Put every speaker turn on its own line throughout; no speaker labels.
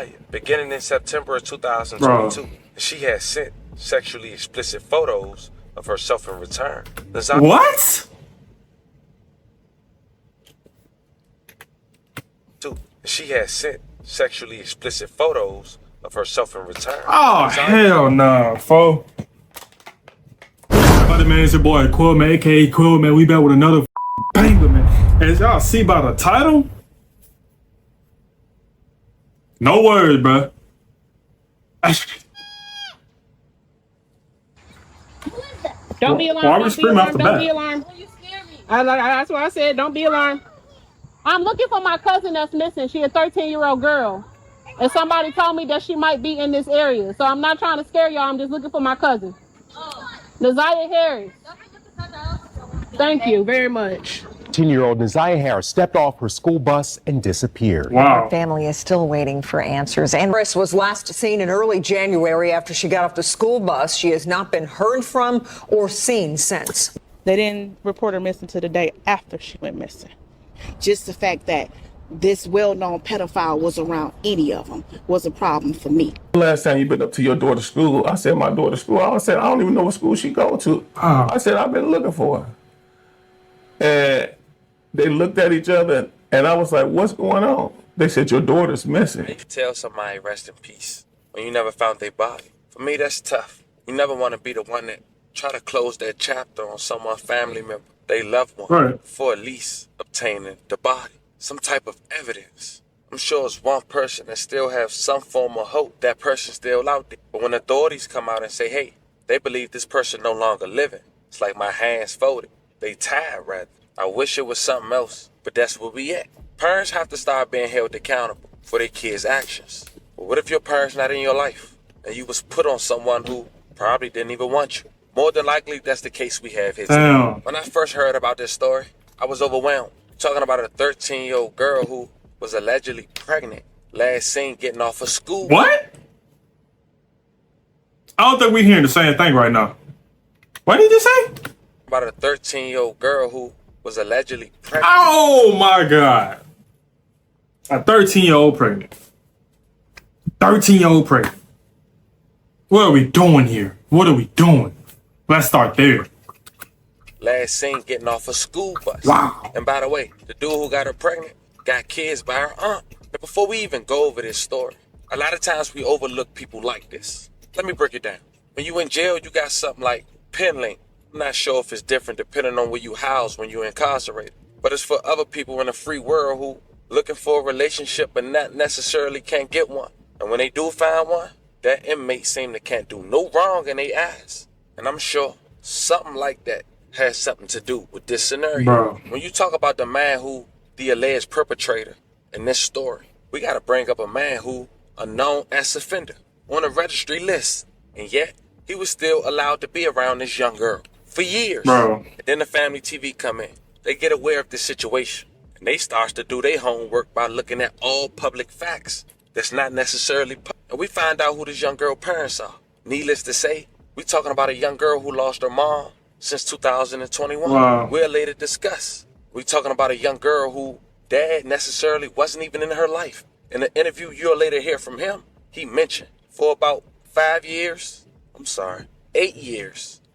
Nasiah beginning in September of 2022. She had sent sexually explicit photos of herself in return.
What?
She had sent sexually explicit photos of herself in return.
Oh, hell no, fo. Buddy, man, it's your boy Quill, man, aka Quill, man. We back with another banger, man. As y'all see by the title, no words, bro.
Don't be alarmed.
Why are we screaming off the bat?
Don't be alarmed. That's what I said. Don't be alarmed. I'm looking for my cousin that's missing. She a 13-year-old girl. And somebody told me that she might be in this area. So I'm not trying to scare y'all. I'm just looking for my cousin. Nasiah Harris. Thank you very much.
10-year-old Nasiah Harris stepped off her school bus and disappeared.
Wow.
Her family is still waiting for answers. And Harris was last seen in early January after she got off the school bus. She has not been heard from or seen since.
They didn't report her missing to the day after she went missing. Just the fact that this well-known pedophile was around any of them was a problem for me.
Last time you been up to your daughter's school, I said my daughter's school. I said I don't even know what school she go to. I said I've been looking for her. And they looked at each other, and I was like, what's going on? They said, your daughter's missing.
You tell somebody rest in peace when you never found their body. For me, that's tough. You never want to be the one that try to close that chapter on someone's family member, they loved one, for at least obtaining the body, some type of evidence. I'm sure it's one person that still have some form of hope that person's still out there. But when authorities come out and say, hey, they believe this person no longer living, it's like my hands folded. They tired, rather. I wish it was something else, but that's where we at. Parents have to start being held accountable for their kids' actions. But what if your parents not in your life and you was put on someone who probably didn't even want you? More than likely, that's the case we have here today. When I first heard about this story, I was overwhelmed. Talking about a 13-year-old girl who was allegedly pregnant, last seen getting off of school.
What? I don't think we're hearing the same thing right now. What did you say?
About a 13-year-old girl who was allegedly pregnant.
Oh my God. A 13-year-old pregnant. 13-year-old pregnant. What are we doing here? What are we doing? Let's start there.
Last seen getting off a school bus.
Wow.
And by the way, the dude who got her pregnant got kids by her aunt. But before we even go over this story, a lot of times we overlook people like this. Let me break it down. When you in jail, you got something like pen link. I'm not sure if it's different depending on where you house when you're incarcerated. But it's for other people in the free world who looking for a relationship but not necessarily can't get one. And when they do find one, that inmate seem to can't do no wrong in their eyes. And I'm sure something like that has something to do with this scenario.
Bro.
When you talk about the man who the alleged perpetrator in this story, we got to bring up a man who a known as offender on a registry list. And yet he was still allowed to be around this young girl for years.
Bro.
And then the family TV come in. They get aware of this situation. And they start to do their homework by looking at all public facts that's not necessarily and we find out who this young girl parents are. Needless to say, we talking about a young girl who lost her mom since 2021.
Wow.
We'll later discuss. We talking about a young girl who dad necessarily wasn't even in her life. In the interview you'll later hear from him, he mentioned for about 8 years,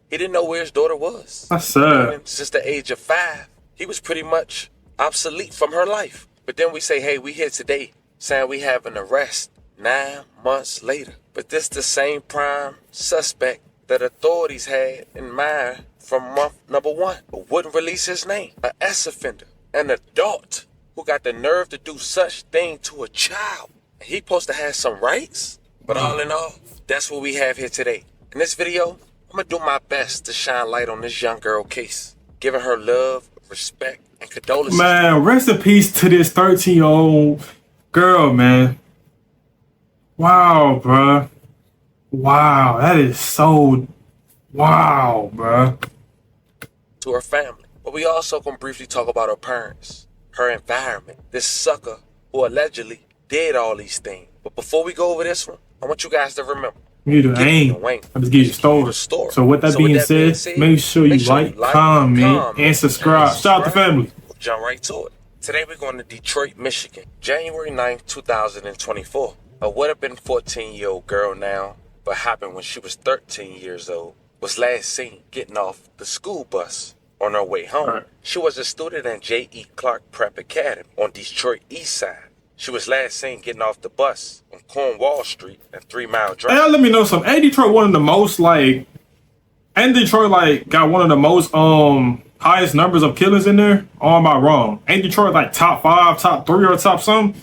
he didn't know where his daughter was.
That's sad.
And since the age of 5, he was pretty much obsolete from her life. But then we say, hey, we here today saying we have an arrest 9 months later. But this the same prime suspect that authorities had in mind from month number 1, but wouldn't release his name. An ex-offender, an adult who got the nerve to do such thing to a child. He supposed to have some rights? But all in all, that's what we have here today. In this video, I'm gonna do my best to shine light on this young girl case, giving her love, respect, and condolences.
Man, rest in peace to this 13-year-old girl, man. Wow, bruh. Wow, that is so... Wow, bruh.
To her family. But we also gonna briefly talk about her parents, her environment, this sucker who allegedly did all these things. But before we go over this one, I want you guys to remember.
You do aim. I just give you the story. So with that being said, make sure you like, comment, and subscribe. Shout out to family.
Jump right to it. Today we're going to Detroit, Michigan, January 9th, 2024. A would have been 14-year-old girl now, but happened when she was 13 years old, was last seen getting off the school bus on her way home.
Right.
She was a student at J.E. Clark Prep Academy on Detroit East Side. She was last seen getting off the bus on Cornwall Street and 3 Mile Drive.
Hey, let me know something. Ain't Detroit one of the most and Detroit got one of the most highest numbers of killings in there? Or am I wrong? Ain't Detroit top 5, top 3, or top something?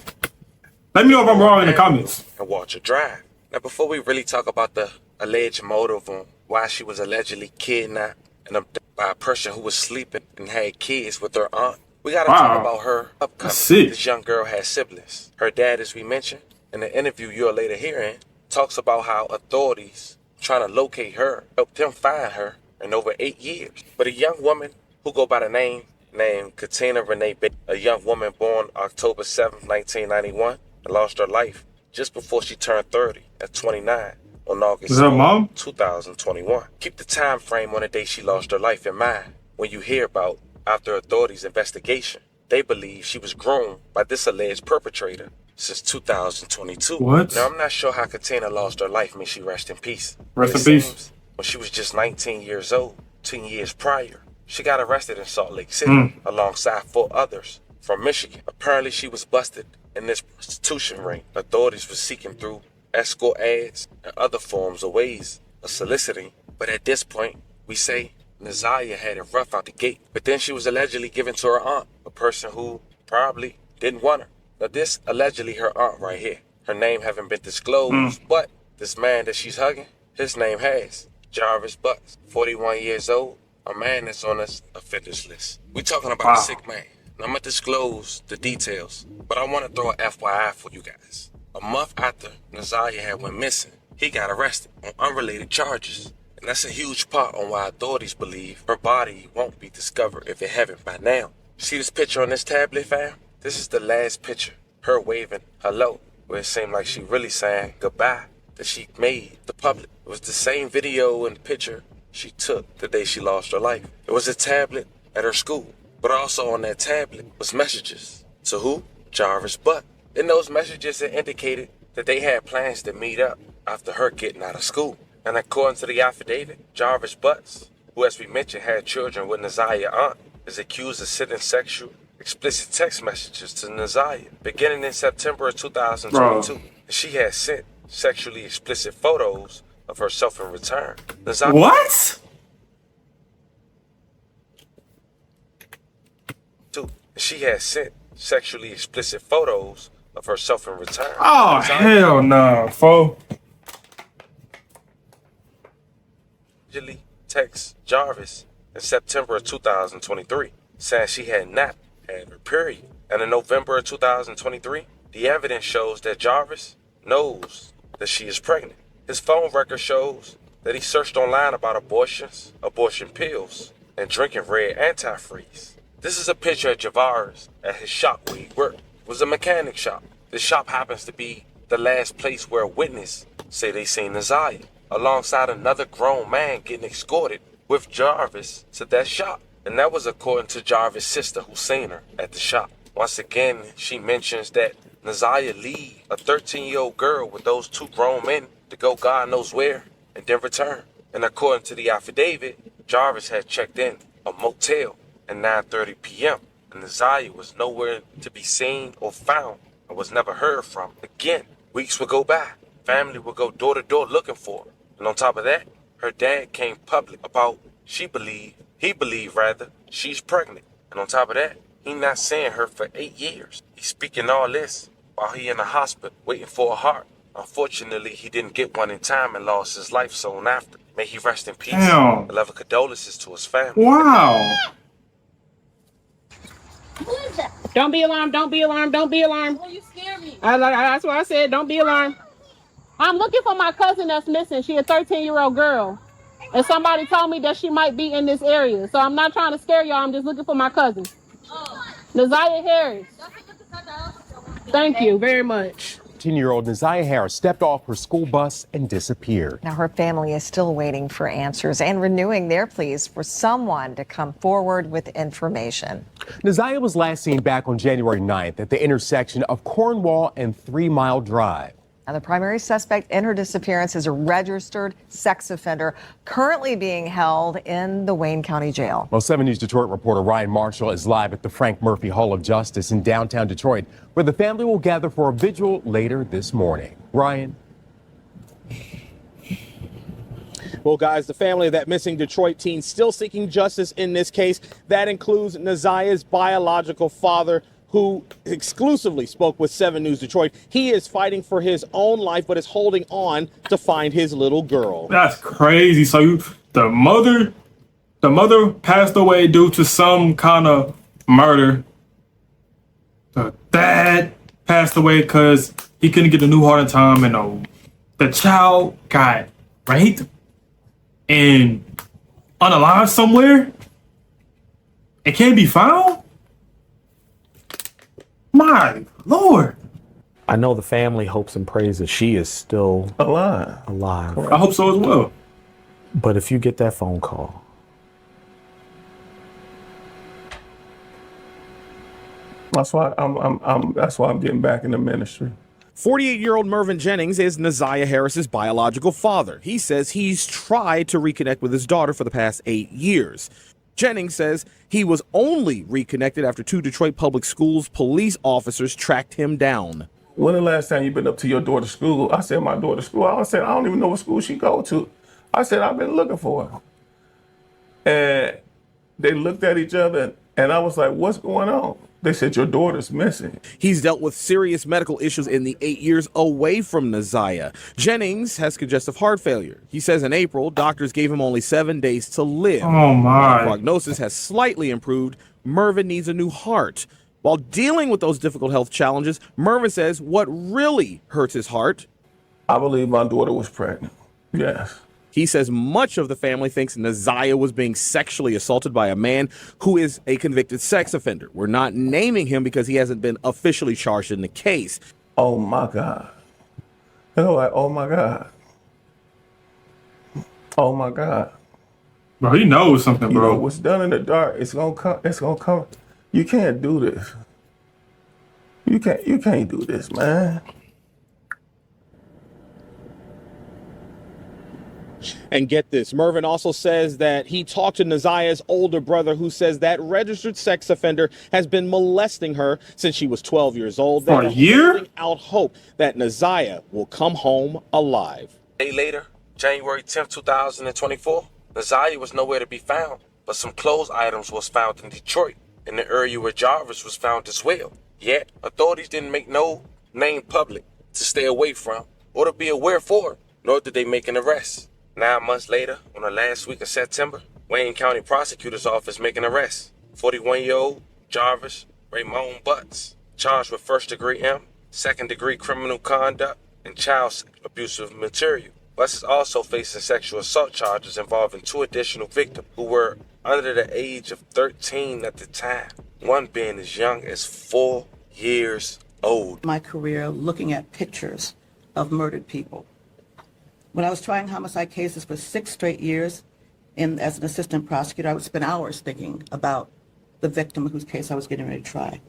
Let me know if I'm wrong in the comments.
And watch her drive. Now, before we really talk about the alleged motive on why she was allegedly kidnapped and by a person who was sleeping and had kids with her aunt, we gotta talk about her upcoming. This young girl has siblings. Her dad, as we mentioned, in the interview you'll later hear in, talks about how authorities trying to locate her helped him find her in over 8 years. But a young woman who go by the name named Katina Renee Baker, a young woman born October 7, 1991, and lost her life just before she turned 30 at 29 on August 2021. Keep the time frame on the day she lost her life in mind when you hear about after authorities' investigation. They believe she was groomed by this alleged perpetrator since 2022.
What?
Now, I'm not sure how Katina lost her life. May she rest in peace.
Rest in peace.
When she was just 19 years old, 10 years prior, she got arrested in Salt Lake City alongside 4 others from Michigan. Apparently, she was busted in this prostitution ring. Authorities were seeking through escort ads and other forms or ways of soliciting. But at this point, we say Naziah had it rough out the gate. But then she was allegedly given to her aunt, a person who probably didn't want her. Now this allegedly her aunt right here. Her name haven't been disclosed, but this man that she's hugging, his name has Jarvis Butts, 41 years old, a man that's on this offenders list. We talking about a sick man. Now I'm gonna disclose the details, but I want to throw an FYI for you guys. A month after Naziah had went missing, he got arrested on unrelated charges. And that's a huge part on why authorities believe her body won't be discovered if it haven't by now. See this picture on this tablet, fam? This is the last picture, her waving hello, where it seemed like she really saying goodbye, that she made the public. It was the same video and picture she took the day she lost her life. It was a tablet at her school, but also on that tablet was messages. To who? Jarvis Butt. In those messages, it indicated that they had plans to meet up after her getting out of school. And according to the affidavit, Jarvis Butts, who as we mentioned had children with Naziah's aunt, is accused of sending sexual explicit text messages to Naziah beginning in September of 2022. She had sent sexually explicit photos of herself in return. Naziah
what?
She had sent sexually explicit photos of herself in return.
Oh, hell no, fo.
Text Jarvis in September of 2023 saying she had not had her period. And in November of 2023, the evidence shows that Jarvis knows that she is pregnant. His phone record shows that he searched online about abortions, abortion pills, and drinking red antifreeze. This is a picture of Javaris at his shop where he worked. It was a mechanic shop. This shop happens to be the last place where a witness say they seen Naziah alongside another grown man getting escorted with Jarvis to that shop. And that was according to Jarvis' sister who seen her at the shop. Once again, she mentions that Naziah leave a 13-year-old girl with those 2 grown men to go God knows where and then return. And according to the affidavit, Jarvis had checked in a motel at 9:30 p.m. and Naziah was nowhere to be seen or found and was never heard from. Again, weeks would go by. Family would go door to door looking for her. And on top of that, her dad came public about he believed she's pregnant. And on top of that, he not seeing her for 8 years. He's speaking all this while he in the hospital waiting for a heart. Unfortunately, he didn't get one in time and lost his life soon after. May he rest in peace.
Damn.
A love of condolences to his family.
Wow.
Don't be alarmed. Don't be alarmed. Don't be alarmed.
Oh, you scared me.
That's what I said. Don't be alarmed. I'm looking for my cousin that's missing. She a 13-year-old girl. And somebody told me that she might be in this area. So I'm not trying to scare y'all. I'm just looking for my cousin. Naziah Harris. Thank you very much.
10-year-old Naziah Harris stepped off her school bus and disappeared.
Now her family is still waiting for answers and renewing their pleas for someone to come forward with information.
Naziah was last seen back on January 9th at the intersection of Cornwall and 3 Mile Drive.
And the primary suspect in her disappearance is a registered sex offender currently being held in the Wayne County Jail.
Well, 7 News Detroit reporter Ryan Marshall is live at the Frank Murphy Hall of Justice in downtown Detroit, where the family will gather for a vigil later this morning. Ryan.
Well, guys, the family of that missing Detroit teen still seeking justice in this case. That includes Nazia's biological father, who exclusively spoke with 7 News Detroit. He is fighting for his own life, but is holding on to find his little girl.
That's crazy. So the mother passed away due to some kind of murder. The dad passed away because he couldn't get a new heart in time, and the child got raped and unalive somewhere. It can't be found. My Lord.
I know the family hopes and prays that she is still
alive.
I hope so as well.
But if you get that phone call,
that's why I'm getting back in the ministry.
48-year-old Mervyn Jennings is Nazia Harris's biological father. He says he's tried to reconnect with his daughter for the past 8 years. Jennings says he was only reconnected after 2 Detroit Public Schools police officers tracked him down.
When the last time you been up to your daughter's school? I said, my daughter's school. I said, I don't even know what school she go to. I said, I've been looking for her. And they looked at each other, and I was like, what's going on? They said, your daughter's missing.
He's dealt with serious medical issues in the 8 years away from Nazia. Jennings has congestive heart failure. He says in April, doctors gave him only 7 days to live.
Oh, my.
His prognosis has slightly improved. Mervyn needs a new heart. While dealing with those difficult health challenges, Mervyn says what really hurts his heart.
I believe my daughter was pregnant. Yes.
He says much of the family thinks Nazia was being sexually assaulted by a man who is a convicted sex offender. We're not naming him because he hasn't been officially charged in the case.
Oh, my God. They're like, oh, my God. Oh, my God.
Bro, he knows something, bro.
You know, what's done in the dark, it's gonna come. It's gonna come. You can't do this. You can't do this, man.
And get this, Mervyn also says that he talked to Nazia's older brother, who says that registered sex offender has been molesting her since she was 12 years old.
For a year?
Holding out hope that Nazia will come home alive.
A day later, January 10th, 2024, Nazia was nowhere to be found, but some clothes items was found in Detroit, in the area where Jarvis was found as well. Yet, authorities didn't make no name public to stay away from or to be aware for, nor did they make an arrest. 9 months later, on the last week of September, Wayne County Prosecutor's Office make an arrest. 41-year-old Jarvis Raymond Butts, charged with first-degree M, second-degree criminal conduct, and child abuse of material. Butts is also facing sexual assault charges involving 2 additional victims who were under the age of 13 at the time, one being as young as 4 years old.
My career looking at pictures of murdered people. When I was trying homicide cases for 6 straight years as an assistant prosecutor, I would spend hours thinking about the victim whose case I was getting ready to try,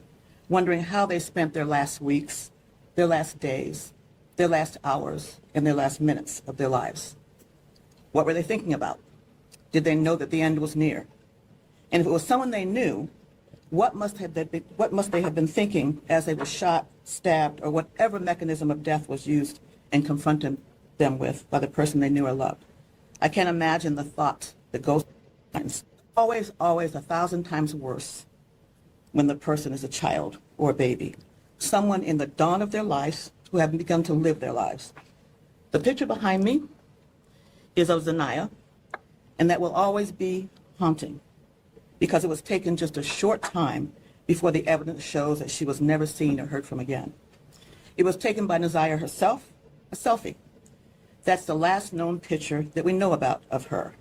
wondering how they spent their last weeks, their last days, their last hours, and their last minutes of their lives. What were they thinking about? Did they know that the end was near? And if it was someone they knew, what must they have been thinking as they were shot, stabbed, or whatever mechanism of death was used and confronted them with by the person they knew or loved? I can't imagine the thought that goes always 1,000 times worse when the person is a child or a baby, someone in the dawn of their lives who haven't begun to live their lives. The picture behind me is of Zanaya, and that will always be haunting because it was taken just a short time before the evidence shows that she was never seen or heard from again. It was taken by Nazia herself, a selfie. That's the last known picture that we know about of her.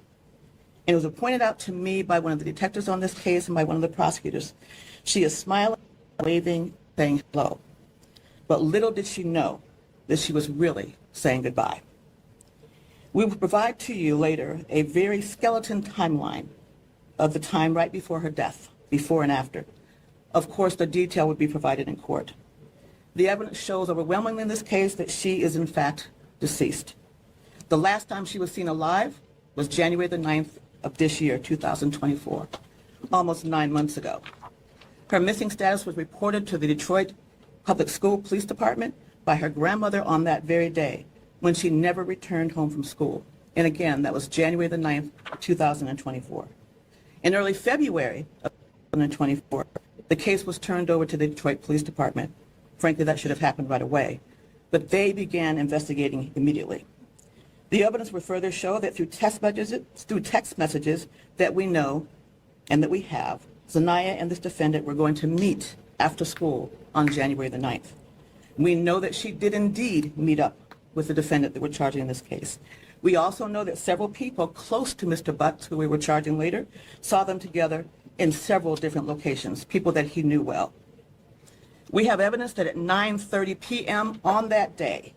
And it was pointed out to me by one of the detectives on this case and by one of the prosecutors. She is smiling, waving, saying hello. But little did she know that she was really saying goodbye. We will provide to you later a very skeleton timeline of the time right before her death, before and after. Of course, the detail would be provided in court. The evidence shows overwhelmingly in this case that she is in fact deceased. The last time she was seen alive was January the 9th of this year, 2024, almost 9 months ago. Her missing status was reported to the Detroit Public School Police Department by her grandmother on that very day, when she never returned home from school. And again, that was January the 9th, 2024. In early February of 2024, the case was turned over to the Detroit Police Department. Frankly, that should have happened right away, but they began investigating immediately. The evidence would further show that through text messages that we know and that we have, Zanaya and this defendant were going to meet after school on January the 9th. We know that she did indeed meet up with the defendant that we're charging in this case. We also know that several people close to Mr. Butts, who we were charging later, saw them together in several different locations, people that he knew well. We have evidence that at 9:30 p.m. on that day,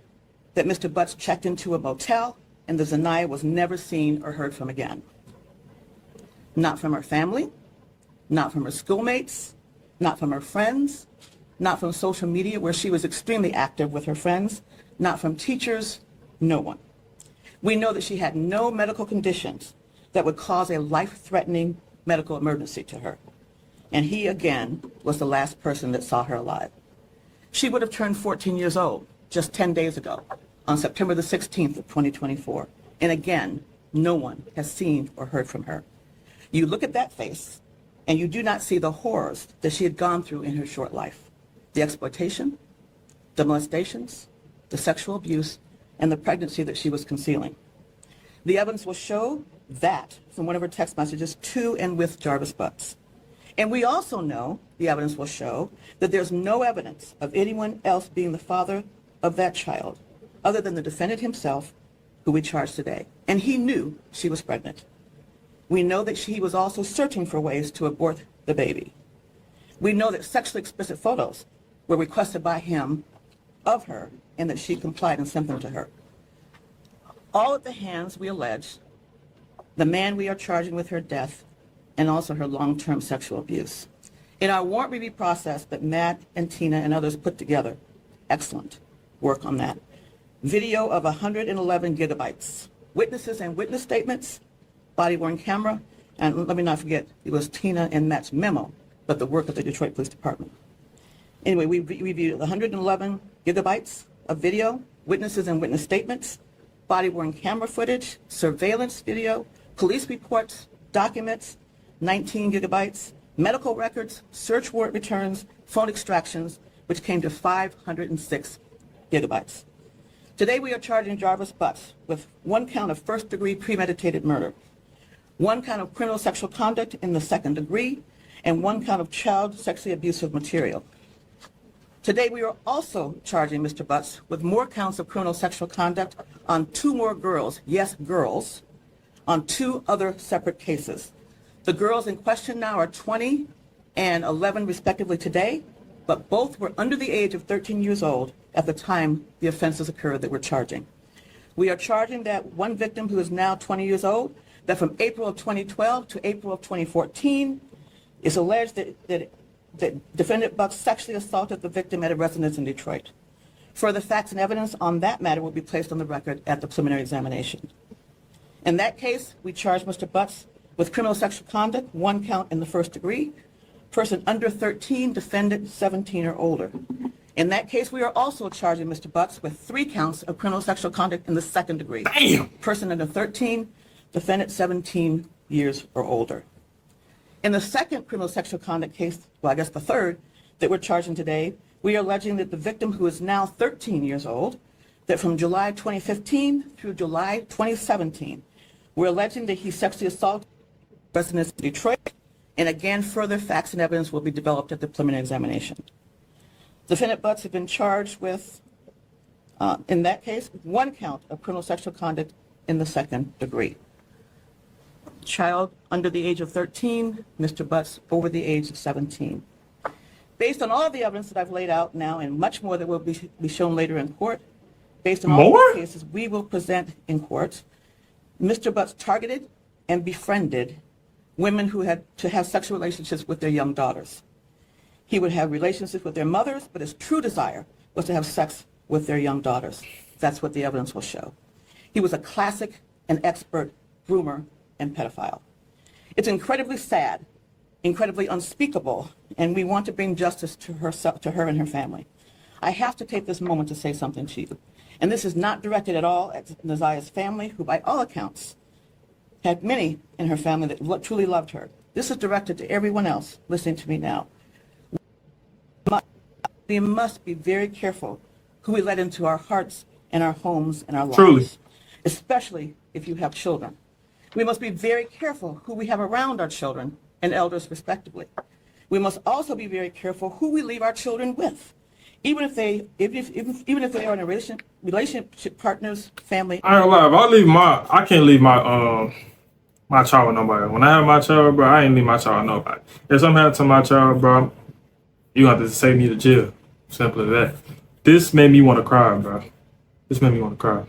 that Mr. Butts checked into a motel and the Zanaya was never seen or heard from again. Not from her family, not from her schoolmates, not from her friends, not from social media where she was extremely active with her friends, not from teachers, no one. We know that she had no medical conditions that would cause a life-threatening medical emergency to her. And he, again, was the last person that saw her alive. She would have turned 14 years old just 10 days ago, on September the 16th of 2024. And again, no one has seen or heard from her. You look at that face, and you do not see the horrors that she had gone through in her short life. The exploitation, the molestations, the sexual abuse, and the pregnancy that she was concealing. The evidence will show that from one of her text messages to and with Jarvis Butts. And we also know, the evidence will show, that there's no evidence of anyone else being the father of that child other than the defendant himself, who we charge today. And he knew she was pregnant. We know that he was also searching for ways to abort the baby. We know that sexually explicit photos were requested by him of her and that she complied and sent them to her. All at the hands, we allege, the man we are charging with her death and also her long-term sexual abuse. In our warrant review process that Matt and Tina and others put together, excellent work on that. Video of 111 gigabytes, witnesses and witness statements, body-worn camera, and let me not forget, it was Tina and Matt's memo, but the work of the Detroit Police Department. Anyway, we reviewed 111 gigabytes of video, witnesses and witness statements, body-worn camera footage, surveillance video, police reports, documents, 19 gigabytes, medical records, search warrant returns, phone extractions, which came to 506 gigabytes. Today we are charging Jarvis Butts with 1 count of first-degree premeditated murder, 1 count of criminal sexual conduct in the second degree, and 1 count of child sexually abusive material. Today we are also charging Mr. Butts with more counts of criminal sexual conduct on 2 more girls, yes, girls, on 2 other separate cases. The girls in question now are 20 and 11 respectively today, but both were under the age of 13 years old at the time the offenses occurred that we're charging. We are charging that one victim who is now 20 years old, that from April of 2012 to April of 2014, is alleged that defendant Butts sexually assaulted the victim at a residence in Detroit. Further facts and evidence on that matter will be placed on the record at the preliminary examination. In that case, we charge Mr. Butts with criminal sexual conduct, 1 count in the first degree, person under 13, defendant 17 or older. In that case, we are also charging Mr. Butts with 3 counts of criminal sexual conduct in the second degree.
Damn.
Person under 13, defendant 17 years or older. In the second criminal sexual conduct case, well, I guess the third, that we're charging today, we are alleging that the victim, who is now 13 years old, that from July 2015 through July 2017, we're alleging that he sexually assaulted residents in Detroit, and again, further facts and evidence will be developed at the preliminary examination. Defendant Butts has been charged with, in that case, 1 count of criminal sexual conduct in the second degree. Child under the age of 13, Mr. Butts over the age of 17. Based on all of the evidence that I've laid out now and much more that will be shown later in court, based on all the cases we will present in court, Mr. Butts targeted and befriended women who had to have sexual relationships with their young daughters. He would have relationships with their mothers, but his true desire was to have sex with their young daughters. That's what the evidence will show. He was a classic and expert groomer and pedophile. It's incredibly sad, incredibly unspeakable, and we want to bring justice to her and her family. I have to take this moment to say something to you. And this is not directed at all at Nazia's family, who by all accounts had many in her family that truly loved her. This is directed to everyone else listening to me now. We must be very careful who we let into our hearts and our homes and our lives. Truly. Especially if you have children. We must be very careful who we have around our children and elders respectively. We must also be very careful who we leave our children with. Even if they are in a relationship partners, family.
I ain't gonna lie, I can't leave my my child with nobody. When I have my child, bro, I ain't leave my child with nobody. If something happened to my child, bro, you have to save me to jail. Simple as that. This made me want to cry, bro. This made me want to cry.